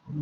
हाँ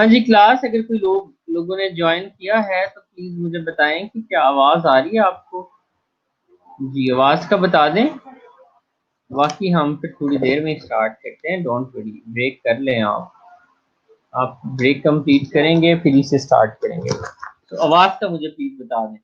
जी क्लास, अगर कोई लोगों ने ज्वाइन किया है तो प्लीज मुझे बताएं कि क्या आवाज आ रही है आपको। जी आवाज का बता दें। बाकी हम फिर थोड़ी देर में स्टार्ट करते हैं, डोंट वरी, ब्रेक कर लें आप ब्रेक कंप्लीट करेंगे फिर इसे स्टार्ट करेंगे। तो आवाज का मुझे प्लीज बता दें।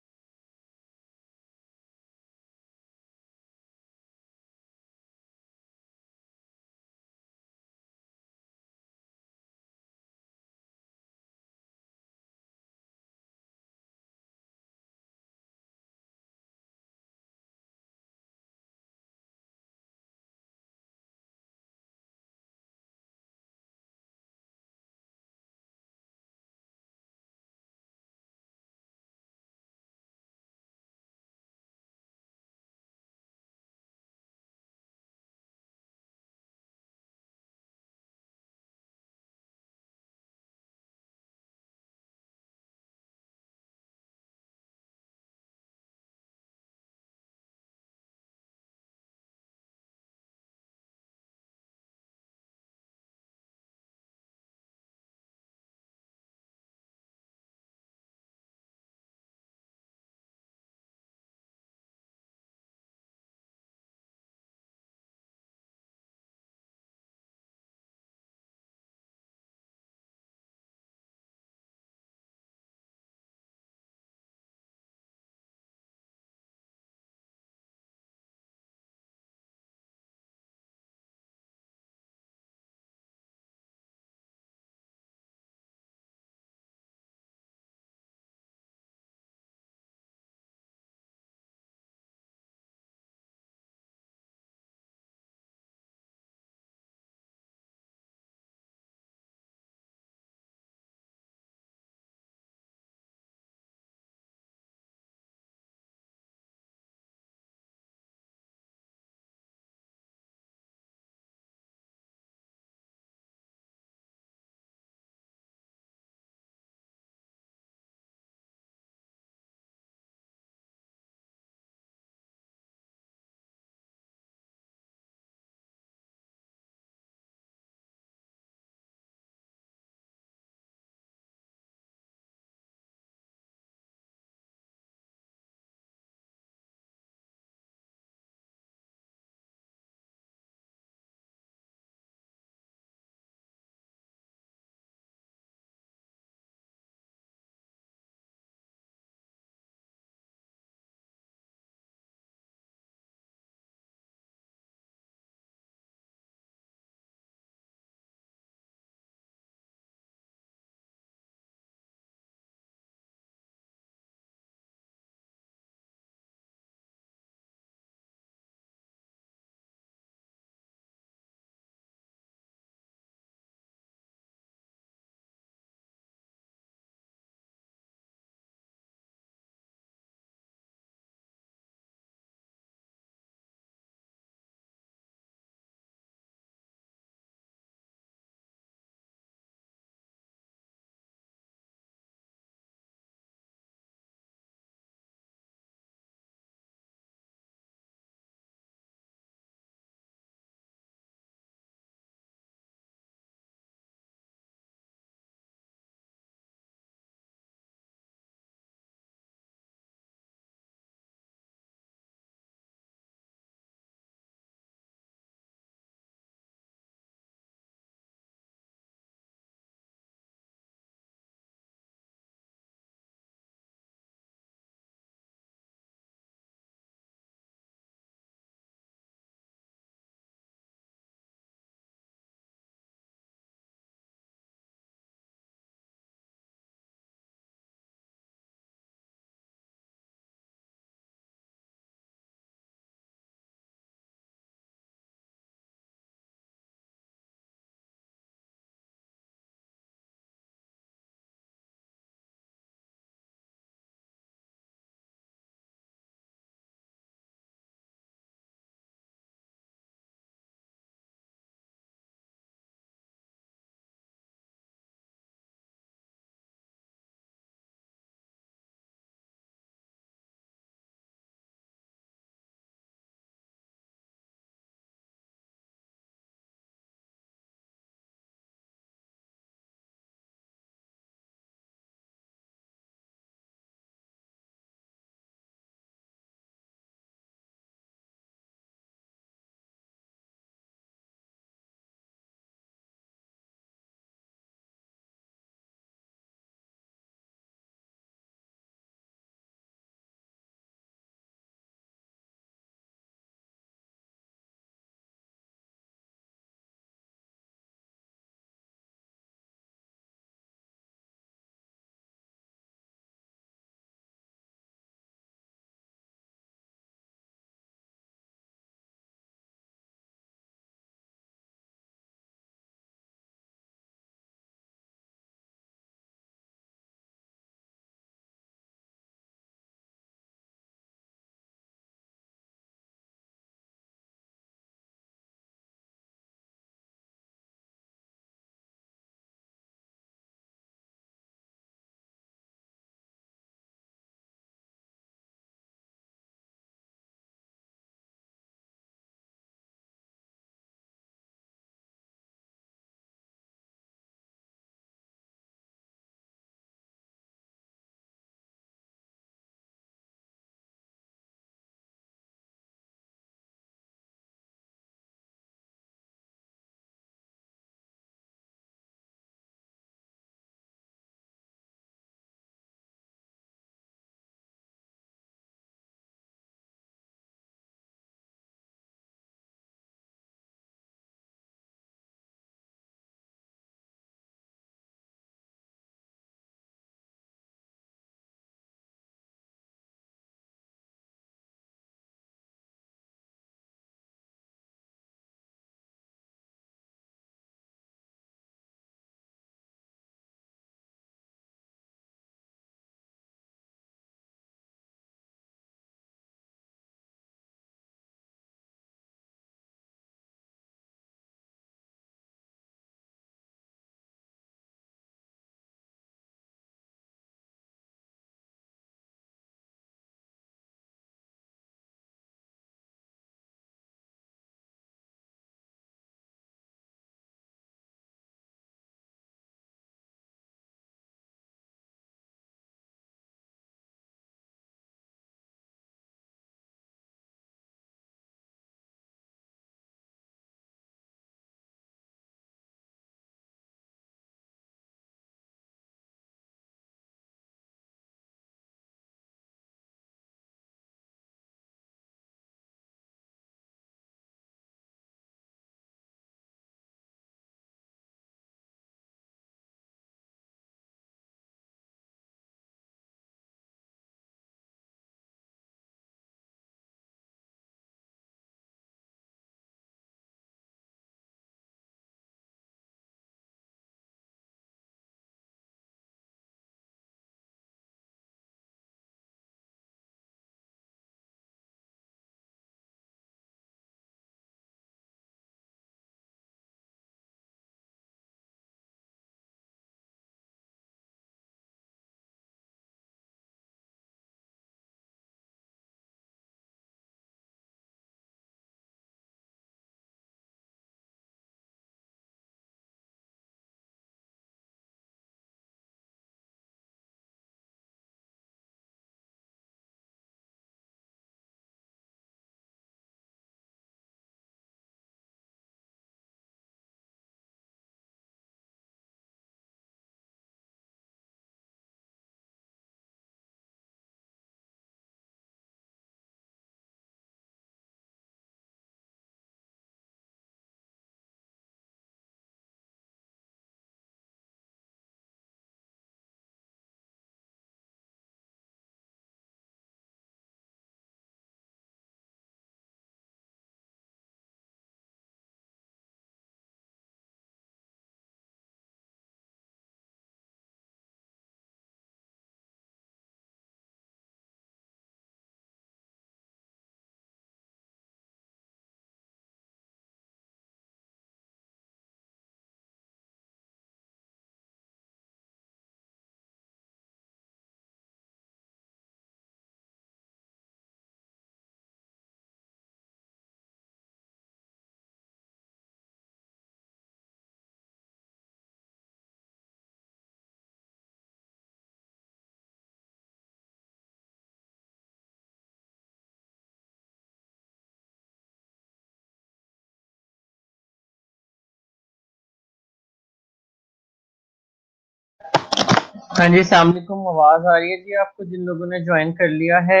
हाँ जी, अस्सलाम वालेकुम। आवाज आ रही है जी आपको, जिन लोगों ने ज्वाइन कर लिया है?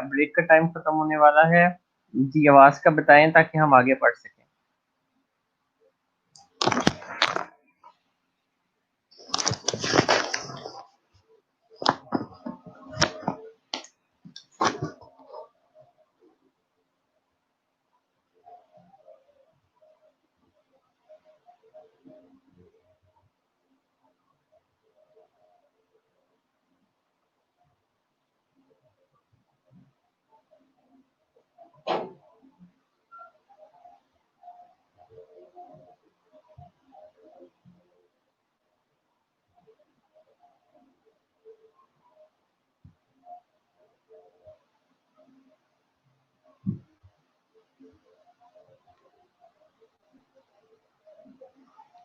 ब्रेक का टाइम खत्म होने वाला है जी। आवाज का बताएं ताकि हम आगे पढ़ सकें।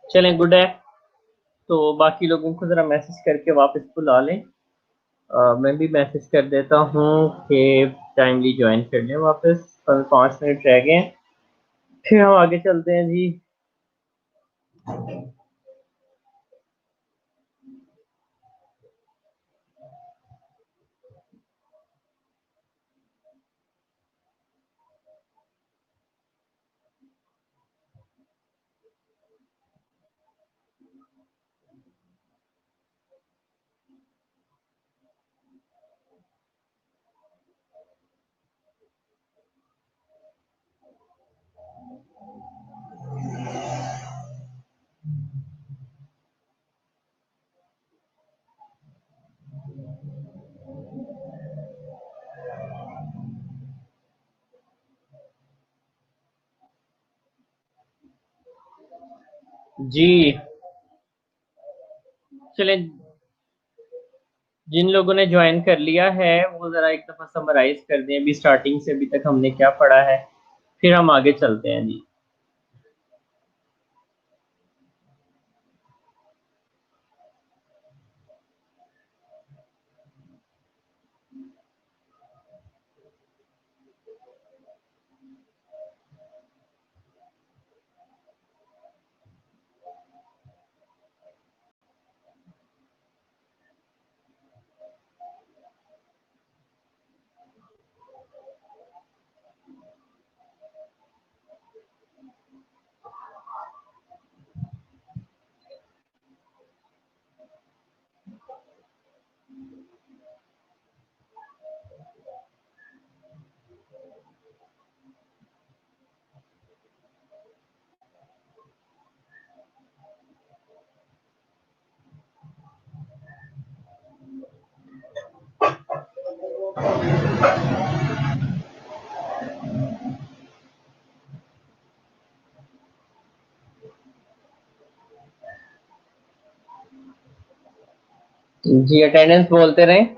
चलें, गुड है। तो बाकी लोगों को जरा मैसेज करके वापस बुला लें। मैं भी मैसेज कर देता हूँ कि टाइमली ज्वाइन कर लें वापस। 5 मिनट रह गए हैं, फिर हम आगे चलते हैं जी। जी चलें, जिन लोगों ने ज्वाइन कर लिया है वो जरा एक दफा समराइज कर दें अभी स्टार्टिंग से अभी तक हमने क्या पढ़ा है, फिर हम आगे चलते हैं जी। जी, अटेंडेंस बोलते रहें।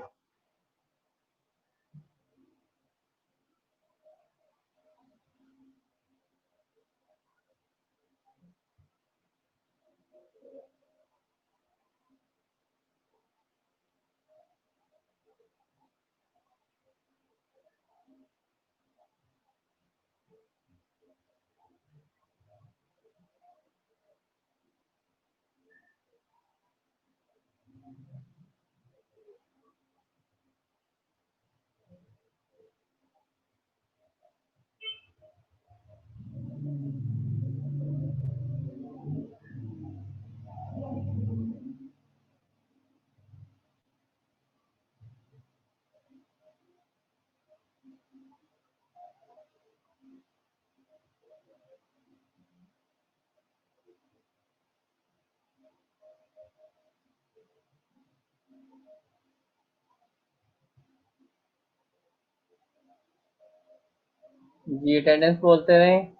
जी, अटेंडेंस बोलते रहें।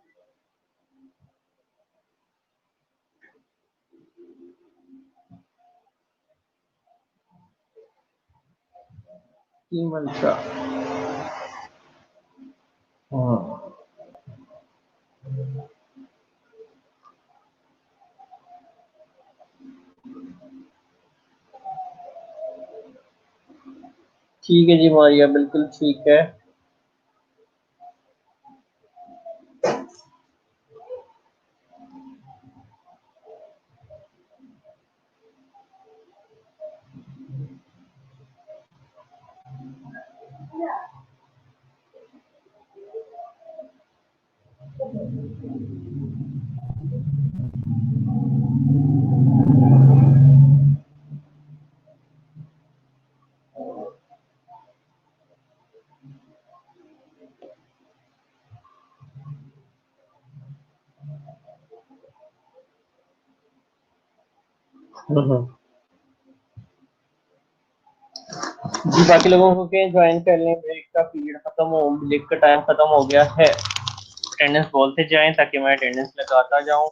कीमत का। हाँ, ठीक है जी मारिया, बिल्कुल ठीक है। जी बाकी लोगों को के ज्वाइन कर लें, ब्रेक का पीरियड खत्म हो, ब्रेक का टाइम खत्म हो गया है, अटेंडेंस बोलते जाएं ताकि मैं अटेंडेंस लगाता जाऊं।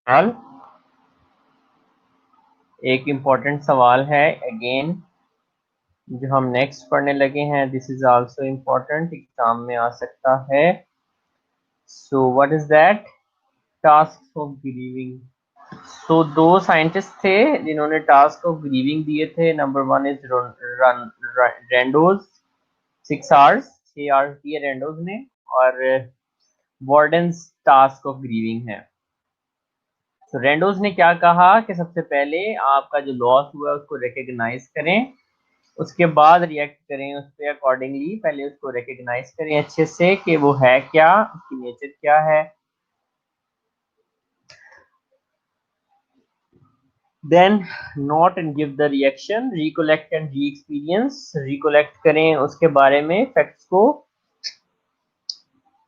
हाल एक इम्पोर्टेंट सवाल है अगेन जो हम नेक्स्ट पढ़ने लगे हैं, this is also important, exam में आ सकता है। So what is that? Task of grieving. तो दो साइंटिस्ट थे जिन्होंने टास्क ऑफ ग्रीविंग दिए थे। नंबर वन इज रेंडोज, 6 आवर्स, 6 आवर्स दिए रेंडोज ने, और वार्डन्स टास्क ऑफ ग्रीविंग है। तो रेंडोज ने क्या कहा कि सबसे पहले आपका जो लॉस हुआ है उसको रिकग्नाइज करें, उसके बाद रिएक्ट करें उस पर अकॉर्डिंगली। पहले उसको रिकग्नाइज करें अच्छे से कि वो है क्या, उसकी नेचर क्या है। Then note and give the reaction, recollect and re experience. Recollect करें उसके बारे में, फैक्ट्स को।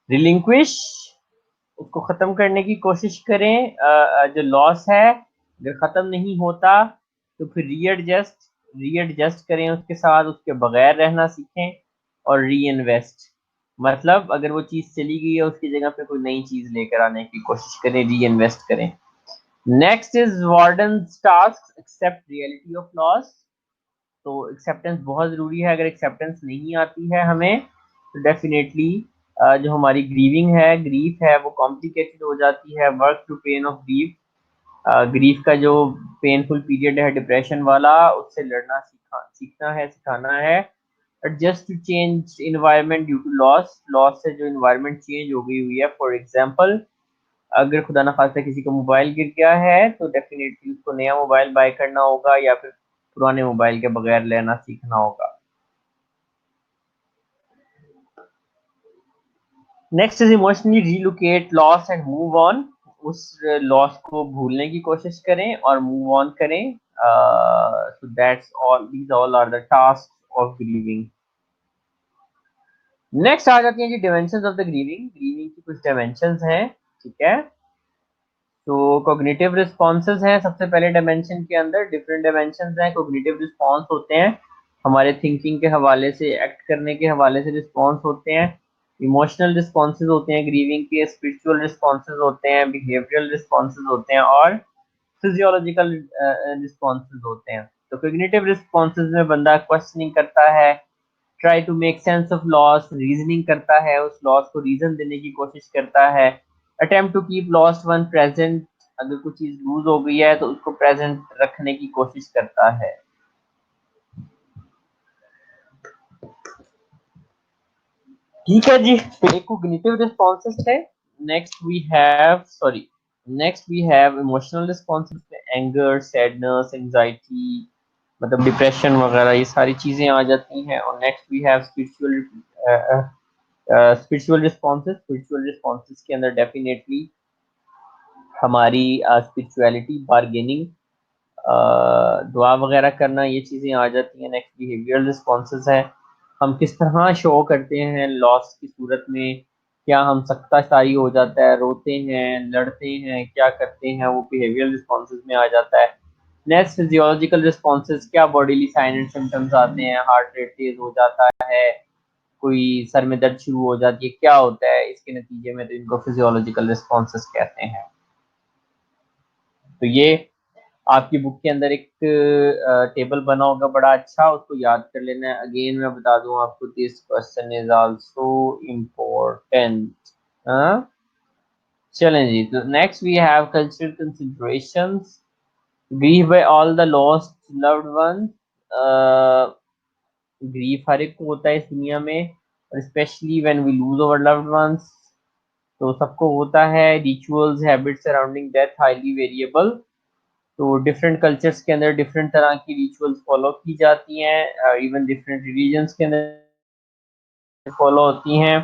रिलिंक्विश, उसको खत्म करने की कोशिश करें। जो लॉस है अगर खत्म नहीं होता तो फिर रीएडजस्ट करें उसके साथ, उसके बगैर रहना सीखें। और री इन्वेस्ट, मतलब अगर वो चीज चली गई है उसकी जगह पे कोई नई चीज लेकर आने की कोशिश करें, री इन्वेस्ट करें। Next is Worden task, accept reality of loss. तो एक्सेप्टेंस बहुत ज़रूरी है। अगर एक्सेप्टेंस नहीं आती है हमें तो डेफिनेटली जो हमारी ग्रीविंग है, ग्रीफ है, वो कॉम्प्लिकेटेड हो जाती है। Work to pain of grief, grief का जो पेनफुल पीरियड है डिप्रेशन वाला, उससे लड़ना सीखना है, सिखाना है। Adjust to change environment due to loss, loss से जो इन्वायरमेंट चेंज हो गई हुई है। फॉर एग्जाम्पल, अगर खुदा ना खास्ता किसी का मोबाइल गिर गया है तो डेफिनेटली उसको नया मोबाइल बाय करना होगा या फिर पुराने मोबाइल के बगैर लेना सीखना होगा। Next is emotionally relocate loss and move on. उस लॉस को भूलने की कोशिश करें और मूव ऑन करें। So that's all, these all are the task of grieving. Next आ जाती हैं जी dimensions of the grieving. Grieving की कुछ डिमेंशंस हैं, ठीक है। तो कॉग्निटिव रिस्पॉन्सेज हैं सबसे पहले डायमेंशन के अंदर। डिफरेंट डायमेंशंस हैं। कॉग्निटिव रिस्पॉन्स होते हैं हमारे थिंकिंग के हवाले से, एक्ट करने के हवाले से रिस्पॉन्स होते हैं। इमोशनल रिस्पॉन्सेज होते हैं ग्रीविंग के, स्पिरिचुअल रिस्पॉन्सेज होते हैं, बिहेवियरल रिस्पॉन्सेज होते हैं, और फिजियोलॉजिकल रिस्पॉन्सेज होते हैं। तो कॉग्निटिव रिस्पॉन्सेज में बंदा क्वेश्चनिंग करता है, try to make sense of loss, reasoning करता है, उस लॉस को रीजन देने की कोशिश करता है। Attempt to keep lost one present, अगर कुछ चीज लूज हो गई है तो उसको प्रेजेंट रखने की कोशिश करता है। ठीक है जी, तो एक कॉग्निटिव रिस्पॉन्सेस है। Next we have emotional responses में एंगर, सैडनेस, एंजाइटी, मतलब डिप्रेशन वगैरह, ये सारी चीजें आ जाती हैं। और next we have spiritual responses के अंदर डेफिनेटली हमारी स्पिरिचुअलिटी, बार्गेनिंग, दुआ वगैरह करना, ये चीज़ें आ जाती हैं। नेक्स्ट बिहेवियरल रिस्पॉन्सेज है, हम किस तरह शो करते हैं लॉस की सूरत में। क्या हम सख्ताशाई हो जाता है, रोते हैं, लड़ते हैं, क्या करते हैं, वो बिहेवियरल रिस्पॉन्सेज में आ जाता है। नेक्स्ट फिजियोलॉजिकल रिस्पॉन्सेज, क्या बॉडीली साइन एंड सिम्टम्स आते हैं, हार्ट रेट तेज हो जाता है, कोई सर में दर्द शुरू हो जाती है, क्या होता है इसके नतीजे में, तो इनको फिजियोलॉजिकल रिस्पॉन्सेज कहते हैं। तो ये आपकी बुक के अंदर एक टेबल बना होगा बड़ा अच्छा, उसको याद कर लेना है। अगेन मैं बता दूं आपको, this question is also important. चलें जी, तो next we have cultural considerations. Grieve by all the lost loved ones. Grief हर एक को होता है इस दुनिया में, और especially when we lose our loved ones, तो सबको होता है। Rituals, habits surrounding death highly variable. तो डिफरेंट कल्चर्स के अंदर डिफरेंट तरह की रिचुअल्स फॉलो की जाती हैं, इवन डिफरेंट रिलीजन्स के अंदर फॉलो होती हैं।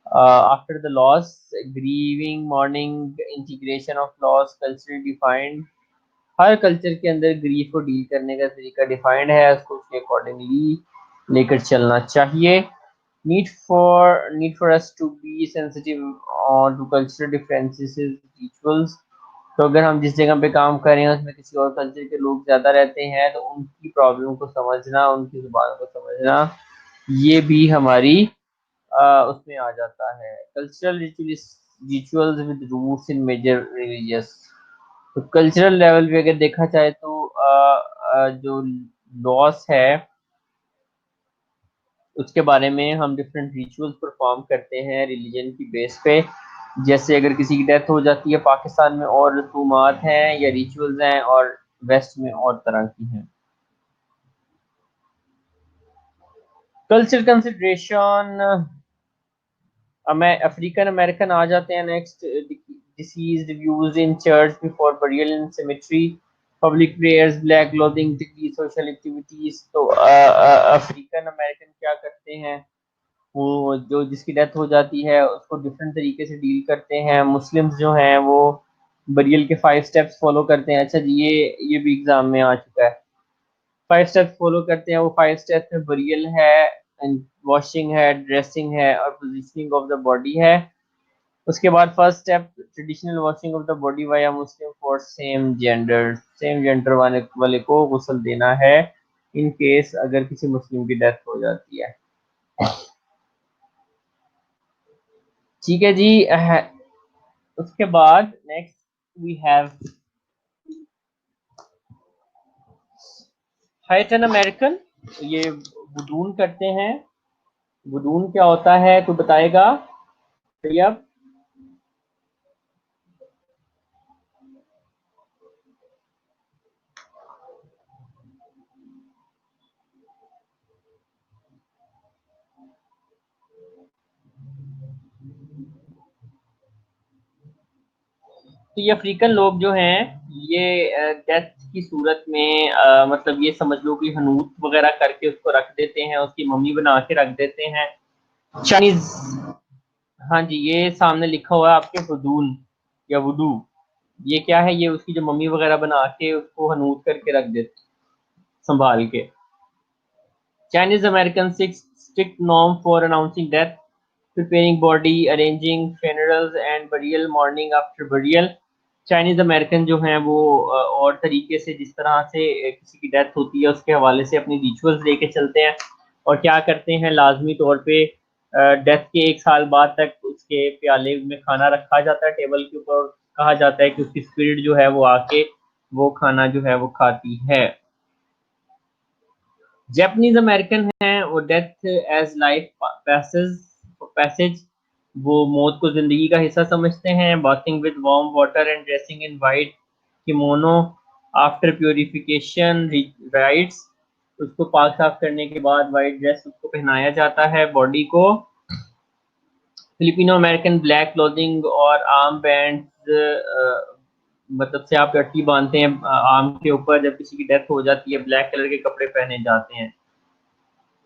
After the loss, grieving, morning, integration of loss, culture defined. Her culture के अंदर ग्रीफ को डील करने का तरीका डिफाइंड है, उसको उसके अकॉर्डिंगली लेकर चलना चाहिए। Need for us to be sensitive to cultural differences, rituals. तो अगर हम जिस जगह पे काम कर रहे हैं उसमें किसी और कल्चर के लोग ज्यादा रहते हैं तो उनकी प्रॉब्लम को समझना, उनकी जुबान को समझना, ये भी हमारी उसमें आ जाता है। Cultural rituals with roots in major religious. तो कल्चरल लेवल पे अगर देखा जाए तो जो लॉस है उसके बारे में हम डिफरेंट रिचुअल्स परफॉर्म करते हैं रिलीजन की बेस पे। जैसे अगर किसी की डेथ हो जाती है, पाकिस्तान में और रसूमात हैं या रिचुअल्स हैं, और वेस्ट में और तरह की हैं। कल्चर कंसिडरेशन, अफ्रीकन अमेरिकन आ जाते हैं next. Disease views in church before burial in symmetry. Public prayers, black clothing, social activities. तो अफ्रीकन अमेरिकन क्या करते हैं, वो जो जिसकी डेथ हो जाती है उसको डिफरेंट तरीके से डील करते हैं। मुस्लिम्स जो हैं वो बरियल के 5 स्टेप्स फॉलो करते हैं। अच्छा जी, ये भी एग्जाम में आ चुका है। 5 स्टेप्स फॉलो करते हैं। वो 5 स्टेप्स में बरियल है, वॉशिंग है, ड्रेसिंग है और पोजिशनिंग ऑफ द बॉडी है। उसके बाद first step, traditional washing of the body via Muslim for same gender वाले को गुस्ल देना है इन केस अगर किसी मुस्लिम की डेथ हो जाती है। ठीक है जी। उसके बाद next we have Haitian American. ये बुदून करते हैं। बुदून क्या होता है, कोई बताएगा भैया? तो ये अफ्रीकन लोग जो हैं ये डेथ की सूरत में मतलब ये समझ लो कि हनूत वगैरह करके उसको रख देते हैं, उसकी मम्मी बना के रख देते हैं। चाइनीज, हाँ जी, ये सामने लिखा हुआ है आपके वुदून या वुदू। ये क्या है, ये उसकी जो मम्मी वगैरह बना के उसको हनूत करके रख देते संभाल के। Chinese American strict norm for announcing death, preparing body, arranging funerals and burial, morning after burial। Chinese American जो हैं वो और तरीके से जिस तरह से किसी की डेथ होती है उसके हवाले से अपनी रिचुअल्स लेके चलते हैं। और क्या करते हैं, लाजमी तौर पे डेथ के 1 साल बाद तक उसके प्याले में खाना रखा जाता है टेबल के ऊपर। कहा जाता है कि उसकी स्पिरिट जो है वो आके वो खाना जो है वो खाती है। जैपनीज अमेरिकन हैं वो डेथ एज लाइफ पैसेज, वो मौत को जिंदगी का हिस्सा समझते हैं। Bathing with warm water and dressing in white kimono after purification rights. उसको पाक साफ करने के बाद वाइट ड्रेस उसको पहनाया जाता है बॉडी को। फिलिपिनो अमेरिकन ब्लैक क्लोथिंग और आर्म बैंड, मतलब से आप लट्टी बांधते हैं आर्म के ऊपर जब किसी की डेथ हो जाती है, ब्लैक कलर के कपड़े पहने जाते हैं।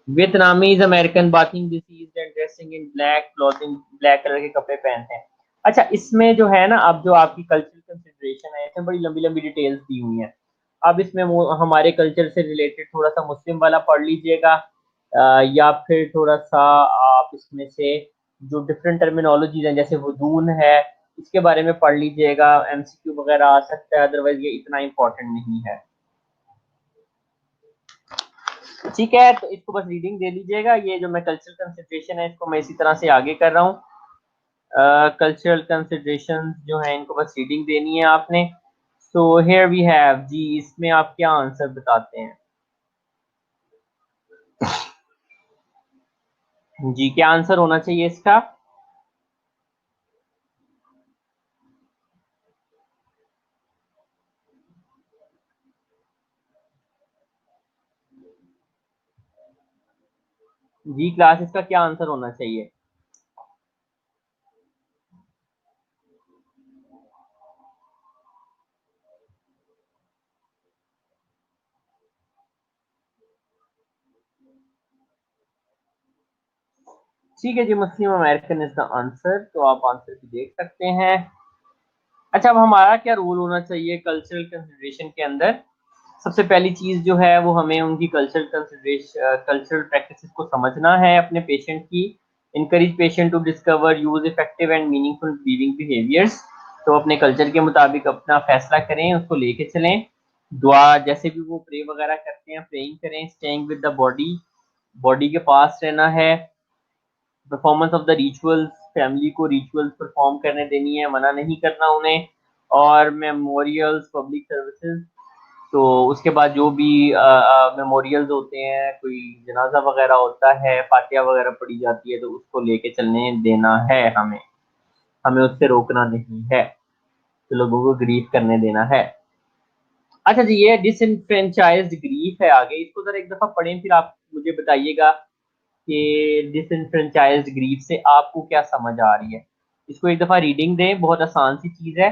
Vietnamese American bathing disease and dressing in black clothing, black colour के कपड़े पहनते हैं। अच्छा, इसमें जो है ना, अब जो आपकी कल्चरल कंसिडरेशन है इसमें बड़ी लंबी लंबी डिटेल्स दी हुई हैं। अब इसमें हमारे कल्चर से रिलेटेड थोड़ा सा मुस्लिम वाला पढ़ लीजिएगा, या फिर थोड़ा सा आप इसमें से जो डिफरेंट टर्मिनोलॉजीज हैं जैसे वुदून है इसके बारे में पढ़ लीजिएगा। एमसीक्यू वगैरह आ सकता है, अदरवाइज ये इतना इंपॉर्टेंट नहीं है। ठीक है, तो इसको बस रीडिंग दे लीजिएगा। ये जो मैं कल्चरल कंसिडरेशन है इसको मैं इसी तरह से आगे कर रहा हूँ। कल्चरल कंसिडरेशन जो है इनको बस रीडिंग देनी है आपने। सो हियर वी हैव जी, इसमें आप क्या आंसर बताते हैं जी? क्या आंसर होना चाहिए इसका? जी क्लास, इसका क्या आंसर होना चाहिए? ठीक है जी, मुस्लिम अमेरिकन इज द आंसर, तो आप आंसर भी देख सकते हैं। अच्छा, अब हमारा क्या रूल होना चाहिए कल्चरल कंसिडरेशन के अंदर? सबसे पहली चीज जो है वो हमें उनकी कल्चरल प्रैक्टिसेस को समझना है अपने पेशेंट की। Encourage patient to discover use effective and meaningful breathing behaviours. तो अपने कल्चर के मुताबिक अपना फैसला करें, उसको लेके चलें। दुआ जैसे भी वो प्रे वगैरह करते हैं प्रेइंग करें। Staying with the body, body के पास रहना है। Performance of the rituals, family को रिचुअल्स परफॉर्म करने देनी है, मना नहीं करना उन्हें। और मेमोरियल्स, पब्लिक सर्विसेज। तो उसके बाद जो भी मेमोरियल्स होते हैं, कोई जनाजा वगैरह होता है, फातिहा वगैरह पढ़ी जाती है, तो उसको लेके चलने देना है हमें। हमें उससे रोकना नहीं है, तो लोगों को ग्रीफ करने देना है। अच्छा जी, ये डिसइनफ्रेंचाइज्ड ग्रीफ है आगे, इसको जरा एक दफा पढ़ें फिर आप मुझे बताइएगा कि डिसइनफ्रेंचाइज्ड ग्रीफ से आपको क्या समझ आ रही है। इसको एक दफा रीडिंग दें, बहुत आसान सी चीज है।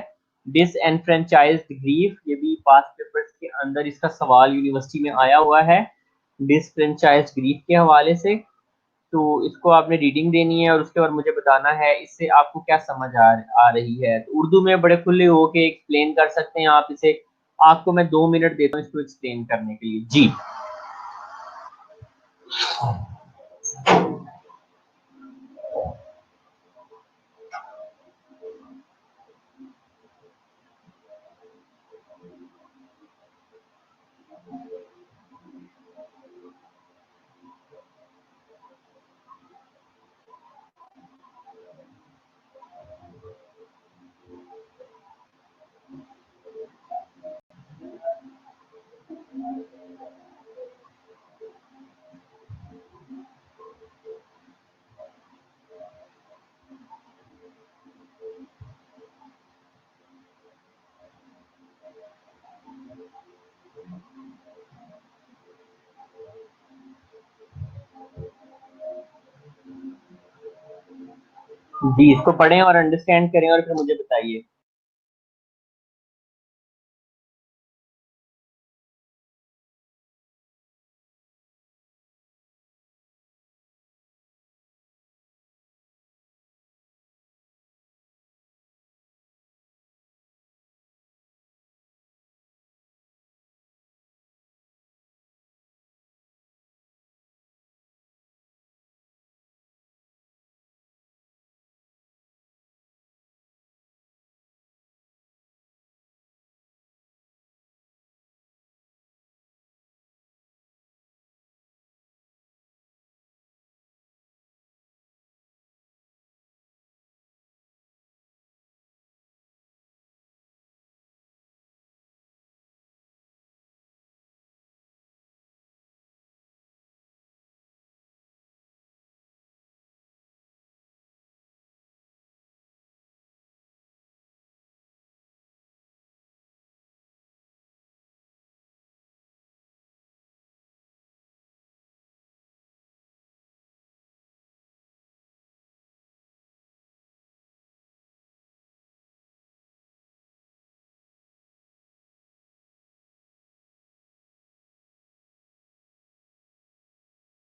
डिसएनफ्रेंचाइज्ड ग्रीफ, ये भी पास्ट पेपर्स के अंदर इसका सवाल यूनिवर्सिटी में आया हुआ है डिसफ्रेंचाइज्ड ग्रीफ के हवाले से। तो इसको आपने रीडिंग देनी है और उसके बाद मुझे बताना है इससे आपको क्या समझ आ रही है। तो उर्दू में बड़े खुले होके एक्सप्लेन कर सकते हैं आप इसे। आपको मैं 2 मिनट देता हूँ इसको एक्सप्लेन करने के लिए। जी जी, इसको पढ़ें और अंडरस्टैंड करें और फिर मुझे बताइए।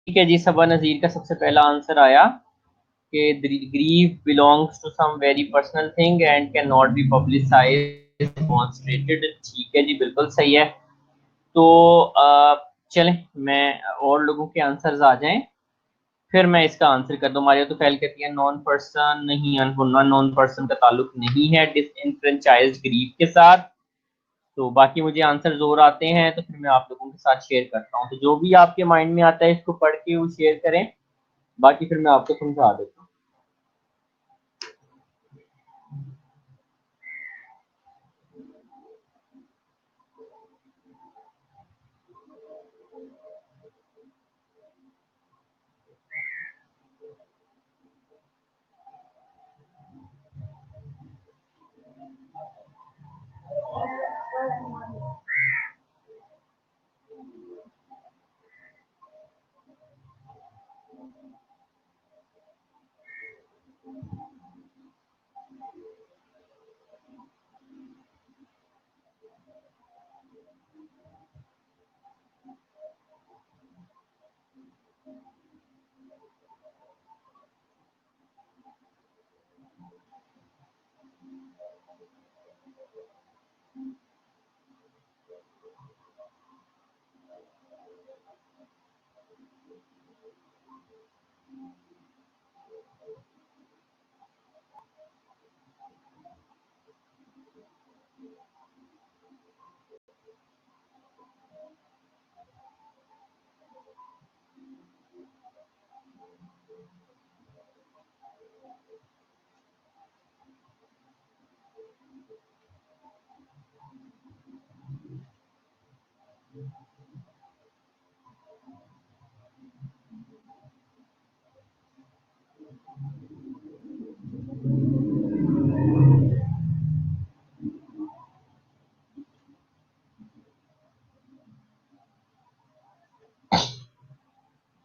ठीक है जी, सबा नज़ीर का सबसे पहला आंसर आया कि grief belongs to some very personal thing and can not be publicised demonstrated. ठीक है जी, बिल्कुल सही है। तो चलें, मैं और लोगों के आंसर्स आ जाएं फिर मैं इसका आंसर कर दूं। मारिया तो फैल कहती है नॉन पर्सन नहीं, अनपुन्ना नॉन पर्सन का ताल्लुक नहीं है डिसइनफ्रेंचाइज्ड ग्रीफ के साथ। तो बाकी मुझे आंसर जोर आते हैं तो फिर मैं आप लोगों के साथ शेयर करता हूँ। तो जो भी आपके माइंड में आता है इसको पढ़ के वो शेयर करें, बाकी फिर मैं आपको समझा देता हूँ।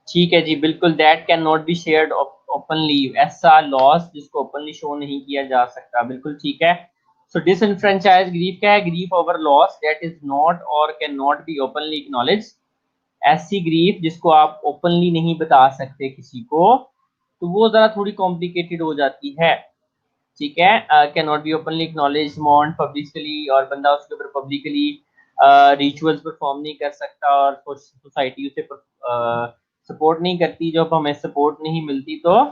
ठीक है जी, बिल्कुल। That can not be shared openly, ऐसा लॉस जिसको ओपनली शो नहीं किया जा सकता, बिल्कुल ठीक है। सो डिसइनफ्रेंचाइज ग्रीफ क्या है? Grief over loss that is not और can not be openly acknowledge. ऐसी ग्रीफ जिसको आप ओपनली नहीं बता सकते किसी को, तो वो जरा थोड़ी कॉम्प्लिकेटेड हो जाती है। ठीक है, can not be openly acknowledge मॉन्ट publicly, और बंदा उसके ऊपर पब्लिकली रिचुअल्स परफॉर्म नहीं कर सकता, और सोसाइटी उसे सपोर्ट नहीं करती, जब हमें सपोर्ट नहीं मिलती तो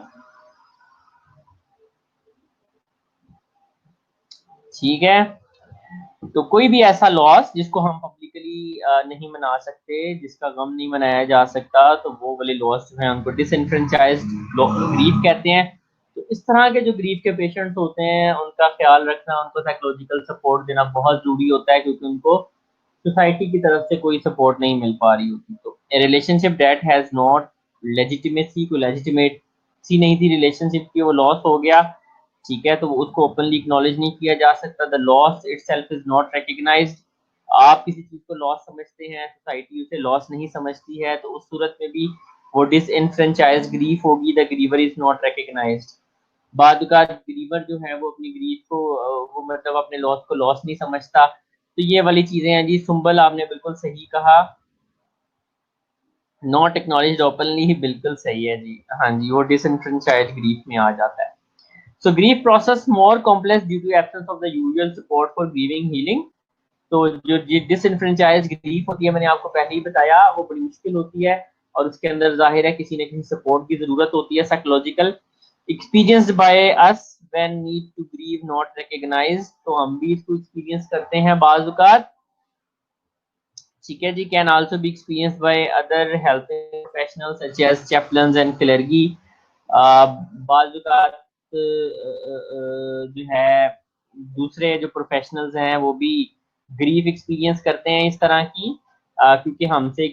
ठीक है। तो कोई भी ऐसा लॉस जिसको हम पब्लिकली नहीं मना सकते, जिसका गम नहीं मनाया जा सकता, तो वो वाले लॉस जो है उनको डिसइनफ्रेंचाइज ग्रीफ कहते हैं। तो इस तरह के जो ग्रीफ के पेशेंट्स होते हैं उनका ख्याल रखना, उनको साइकोलॉजिकल सपोर्ट देना बहुत जरूरी होता है, क्योंकि उनको सोसाइटी की तरफ से कोई सपोर्ट नहीं मिल पा रही होती। तो relationship that has not legitimacy, कोई लेजिटिमेसी नहीं थी रिलेशनशिप की, वो लॉस हो गया। ठीक है, तो उसको ओपनली एक्नॉलेज नहीं किया जा सकता। The loss itself is not recognised. आप किसी चीज को लॉस समझते हैं, सोसाइटी उसे लॉस नहीं समझती है, तो उस सूरत में भी वो डिसइनफ्रेंचाइज ग्रीफ होगी। The griever is not recognised. बाद का ग्रीवर जो है वो अपनी ग्रीफ को वो मतलब अपने लॉस को लॉस नहीं समझता। तो ये वाली चीजें हैं जी। सुंबल आपने बिल्कुल सही कहा, नॉट एक्नॉलेज्ड ओपनली ही बिल्कुल सही है जी। हाँ जी, वो डिसइनफ्रेंचाइज ग्रीफ में आ जाता है। So grief process more complex due to absence of the usual support for grieving healing. तो जो डिसइनफ्रेंचाइज ग्रीफ होती है, मैंने आपको पहले ही बताया, वो बड़ी मुश्किल होती है, और उसके अंदर जाहिर है किसी न किसी सपोर्ट की जरूरत होती है, psychological experienced by us when need to grieve not recognised. तो हम भी इसको एक्सपीरियंस करते हैं बाज़ औक़ात। ठीक है जी, can also be experienced by other health professionals such as chaplains and clergy. बाज़ औक़ात जो है दूसरे जो प्रोफेशनल्स हैं वो भी ग्रीफ एक्सपीरियंस करते हैं इस तरह की, क्योंकि हमसे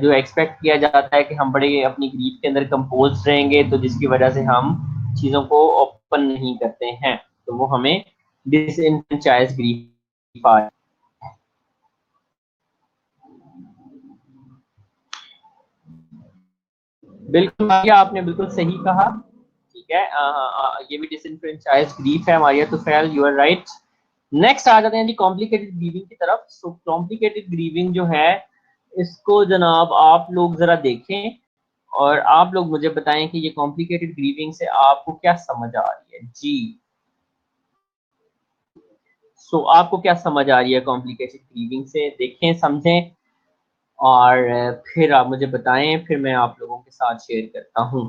जो एक्सपेक्ट किया जाता है कि हम बड़े अपनी ग्रीफ के अंदर कंपोज रहेंगे, तो जिसकी वजह से हम चीज़ों को ओपन नहीं करते हैं, तो वो हमें डिसइनफ्रेंचाइज ग्रीफ आ। बिल्कुल मारिया, आपने बिल्कुल सही कहा। ठीक है, ये भी डिसइनफ्रेंचाइज ग्रीफ है मारिया, तो फैल यू आर राइट। नेक्स्ट आ जाते हैं जी कॉम्प्लिकेटेड ग्रीविंग की तरफ। सो कॉम्प्लिकेटेड ग्रीविंग जो है, इसको जनाब आप लोग जरा देखें और आप लोग मुझे बताएं कि ये कॉम्प्लिकेटेड ग्रीविंग से आपको क्या समझ आ रही है जी। सो आपको क्या समझ आ रही है कॉम्प्लिकेटेड ग्रीविंग से? देखें, समझें, और फिर आप मुझे बताएं, फिर मैं आप लोगों के साथ शेयर करता हूँ।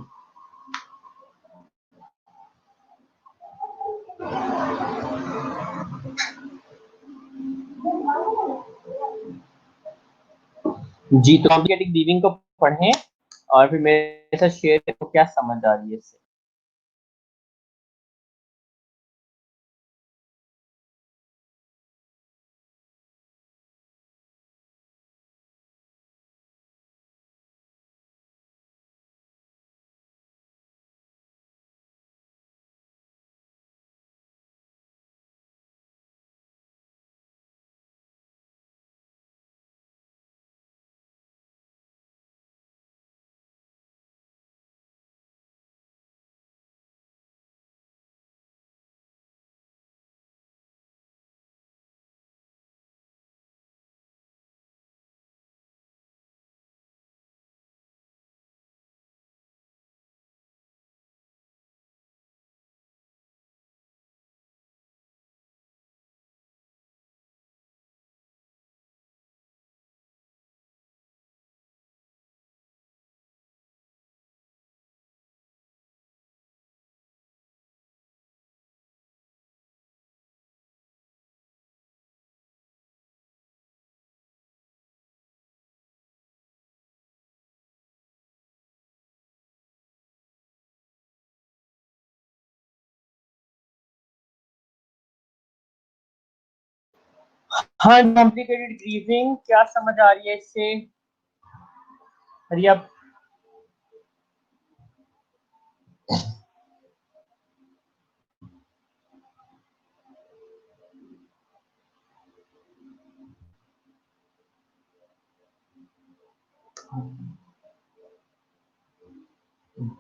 जी, तो कॉम्प्लिकेटेड ग्रीविंग को पढ़ें और फिर मेरे साथ शेयर करें क्या समझ आ रही है इससे। हाँ, कॉम्प्लिकेटेड ग्रीविंग क्या समझ आ रही है इससे? हरी आप।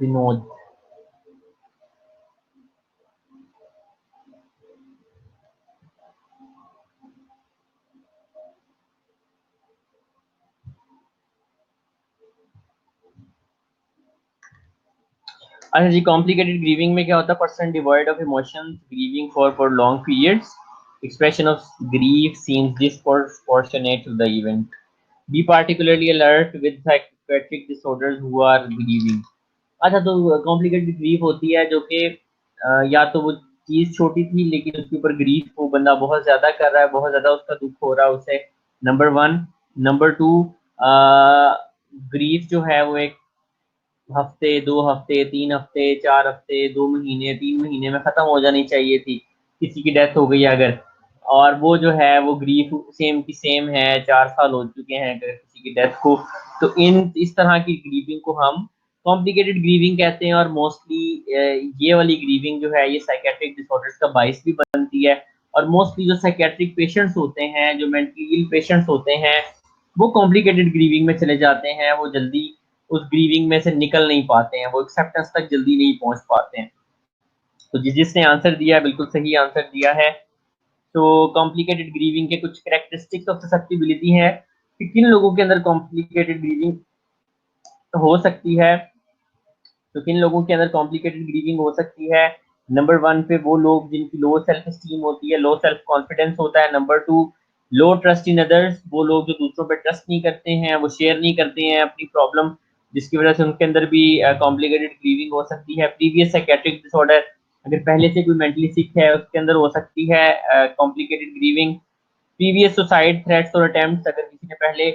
विनोद। अच्छा जी, कॉम्प्लिकेटेड ग्रीविंग में क्या होता है? Person devoid of emotions, grieving for long periods, expression of grief seems disproportionate to the event. Be particularly alert with psychiatric disorders who are grieving. अच्छा, तो कॉम्प्लिकेटेड ग्रीफ होती है जो कि या तो वो चीज़ छोटी थी लेकिन उसके ऊपर ग्रीफ वो बंदा बहुत ज़्यादा कर रहा है, बहुत ज़्यादा उसका दुख हो रहा है उसे, number one. Number two, grief जो है वो एक हफ्ते, 2 हफ्ते, 3 हफ्ते, 4 हफ्ते, 2 महीने, 3 महीने में खत्म हो जानी चाहिए थी, किसी की डेथ हो गई अगर, और वो जो है वो ग्रीफ सेम की सेम है, 4 साल हो चुके हैं अगर किसी की डेथ को, तो इस तरह की ग्रीविंग को हम कॉम्प्लिकेटेड ग्रीविंग कहते हैं। और मोस्टली ये वाली ग्रीविंग जो है ये साइकेट्रिक डिसऑर्डर्स का बाइस भी बनती है। और मोस्टली जो साइकेट्रिक पेशेंट्स होते हैं, जो मेंटली इल पेशेंट्स होते हैं, वो कॉम्प्लिकेटेड ग्रीविंग में चले जाते हैं, वो जल्दी उस ग्रीविंग में से निकल नहीं पाते हैं, वो एक्सेप्टेंस तक जल्दी नहीं पहुंच पाते हैं। तो जिसने आंसर दिया है बिल्कुल सही आंसर दिया है। तो कॉम्प्लिकेटेड ग्रीविंग के कुछ कैरेक्टरिस्टिक्स ऑफ ससेप्टिबिलिटी है कि किन लोगों के अंदर कॉम्प्लिकेटेड ग्रीविंग हो सकती है। तो किन लोगों के अंदर कॉम्प्लिकेटेड ग्रीविंग हो सकती है? नंबर वन पे वो लोग जिनकी लो सेल्फ स्टीम होती है, लो सेल्फ कॉन्फिडेंस होता है। Number two, low trust in others, वो लोग जो दूसरों पे ट्रस्ट नहीं करते हैं, वो शेयर नहीं करते हैं अपनी प्रॉब्लम, जिसकी वजह से उनके अंदर भी कॉम्प्लिकेटेड ग्रीविंग हो सकती है। प्रीवियस साइकेट्रिक डिसऑर्डर, अगर पहले से कोई मेंटली सिक है उसके अंदर हो सकती है complicated grieving. Previous suicide threats और अटेम्प्ट्स, अगर किसी ने पहले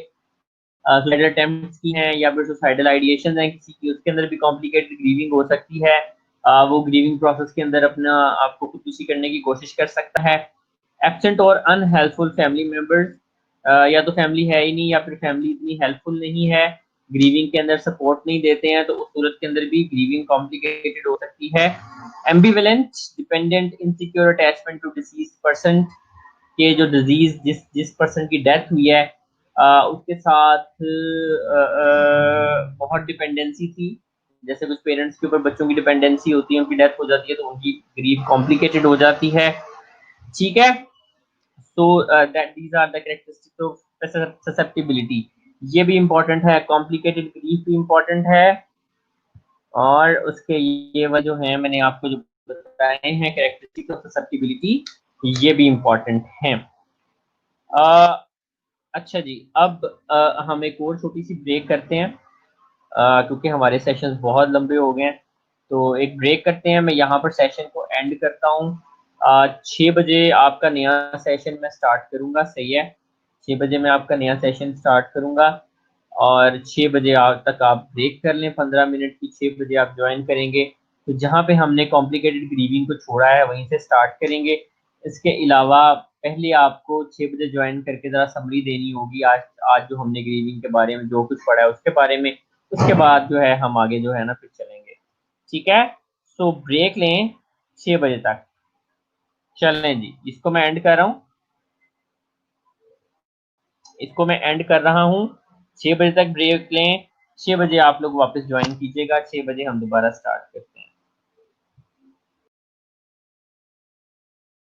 सुसाइडल अटेम्प्ट्स की हैं या फिर सुसाइडल आइडिएशन हैं किसी की, उसके अंदर भी कॉम्प्लिकेटेड ग्रीविंग हो सकती है। वो ग्रीविंग प्रोसेस के अंदर अपना आपको खुदकुशी करने की कोशिश कर सकता है। एब्सेंट और अनहेल्पफुल फैमिली मेंबर्स, या तो फैमिली है ही नहीं या फिर फैमिली इतनी हेल्पफुल नहीं है, ग्रीविंग के अंदर सपोर्ट नहीं देते हैं, तो उस सूरत के अंदर भी ग्रीविंग कॉम्प्लिकेटेड हो सकती है। Ambivalent, dependent, insecure attachment to deceased person, के जो डिजीज जिस जिस पर्सन की डेथ हुई है उसके साथ बहुत डिपेंडेंसी थी। जैसे कुछ पेरेंट्स के ऊपर बच्चों की डिपेंडेंसी होती है, उनकी डेथ हो जाती है तो उनकी ग्रीफ कॉम्प्लिकेटेड हो जाती है। ठीक है, so that these are the characteristics of susceptibility. ये भी इंपॉर्टेंट है, कॉम्प्लिकेटेड ग्रीफ भी इंपॉर्टेंट है, और उसके ये वो जो है मैंने आपको जो बताए हैं कैरेक्टरिस्टिक्स ऑफ ससेप्टिबिलिटी, ये भी इंपॉर्टेंट हैं। अच्छा जी, अब हम एक और छोटी सी ब्रेक करते हैं क्योंकि हमारे सेशंस बहुत लंबे हो गए हैं, तो एक ब्रेक करते हैं। मैं यहाँ पर सेशन को एंड करता हूँ। 6 बजे आपका नया सेशन मैं स्टार्ट करूँगा, सही है? 6 बजे मैं आपका नया सेशन स्टार्ट करूँगा और 6 बजे तक आप ब्रेक कर लें 15 मिनट की, 6 बजे आप ज्वाइन करेंगे। तो जहाँ पे हमने कॉम्प्लिकेटेड ग्रीविंग को छोड़ा है वहीं से स्टार्ट करेंगे। इसके अलावा पहले आपको 6 बजे ज्वाइन करके ज़रा समरी देनी होगी आज आज जो हमने ग्रीविंग के बारे में जो कुछ पढ़ा है उसके बारे में। उसके बाद जो है हम आगे जो है ना फिर चलेंगे। ठीक है, सो ब्रेक लें 6 बजे तक। चलें जी, इसको मैं एंड कर रहा हूँ, इसको मैं एंड कर रहा हूँ। 6 बजे तक ब्रेक लें, 6 बजे आप लोग वापस ज्वाइन कीजिएगा, 6 बजे हम दोबारा स्टार्ट करते हैं।